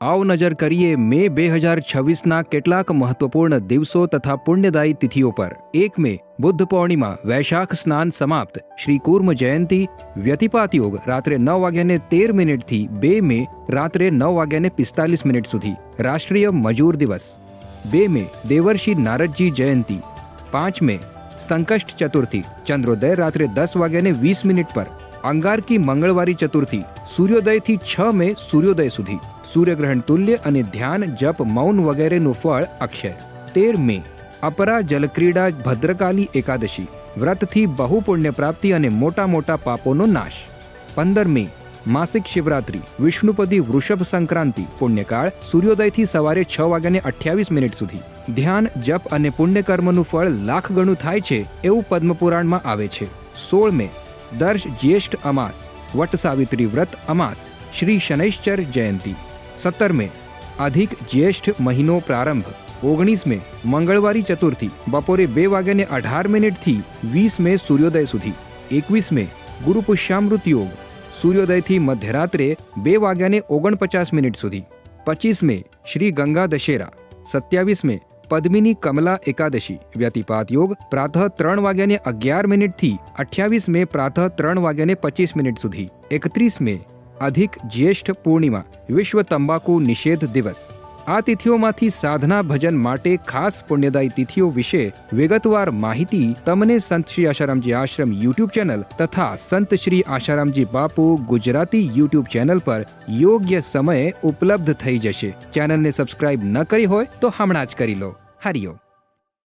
આવો નજર કરીએ મે 2026ના કેટલાક મહત્વપૂર્ણ દિવસો તથા પુણ્યદાયી તિથિઓ પર। 1 મે બુદ્ધ પૂર્ણિમા, વૈશાખ સ્નાન સમાપ્ત, શ્રી કૂર્મ જયંતી, વ્યતિપાત યોગ રાત્રે 9:13 થી 2 મે રાત્રે 9:45 સુધી, રાષ્ટ્રીય મજૂર દિવસ। 2 મે દેવર્ષિ નારદજી જયંતી। 5 મે સંકષ્ટ ચતુર્થી, ચંદ્રોદય રાત્રે 10:20 પર, અંગારકી મંગળવારી ચતુર્થી, સૂર્યોદયથી 6 મે સૂર્યોદય સુધી, સૂર્યગ્રહણ તુલ્ય અને ધ્યાન, જપ, મૌન વગેરેનું ફળ અક્ષય। 13 મે અપરા જલક્રીડા ભદ્રકાલી એકાદશી, વ્રતથી બહુ પુણ્ય પ્રાપ્તિ અને મોટા મોટા પાપોનો નાશ। 15 મે માસિક શિવરાત્રી, વિષ્ણુપદી વૃષભ સંક્રાંતિ, પુણ્યકાળ સૂર્યોદયથી સવારે 6:28 સુધી, ધ્યાન, જપ અને પુણ્યકર્મનું ફળ લાખ ગણું થાય છે એવું પદ્મપુરાણમાં આવે છે। 16 મે દર્શ જ્યેષ્ઠ અમાસ, વટ સાવિત્રી વ્રત અમાસ, શ્રી શનૈશ્ચર જયંતી। 17 મે અધિક જ્યેષ્ઠ મહિનો પ્રારંભ। 19 મે મંગળવારી ચતુર્થી, બપોરે 2:18 થી 20 મે સૂર્યોદય સુધી। 21 મે ગુરુ પુષ્યામૃત યોગ, સૂર્યોદયથી મધ્યરાત્રે 2:49 સુધી। 25 મે શ્રી ગંગા દશેરા। 27 મે પદ્મિની કમલા એકાદશી, વ્યતિપાત યોગ, પ્રાતઃ 3:11 થી 28 મે પ્રાતઃ 3:25 સુધી। 31 મે અધિક જ્યેષ્ઠ પૂર્ણિમા, વિશ્વ તંબાકુ નિષેધ દિવસ। આ તિથિઓમાંથી સાધના ભજન માટે ખાસ પુણ્યદાયી તિથિઓ વિશે વિગતવાર માહિતી તમને સંત શ્રી આશારામજી આશ્રમ યુટ્યુબ ચેનલ તથા સંત શ્રી આશારામજી બાપુ ગુજરાતી યુટ્યુબ ચેનલ પર યોગ્ય સમયે ઉપલબ્ધ થઈ જશે। ચેનલને સબસ્ક્રાઇબ ન કરી હોય તો હમણાં જ કરી લો। હરિઓમ।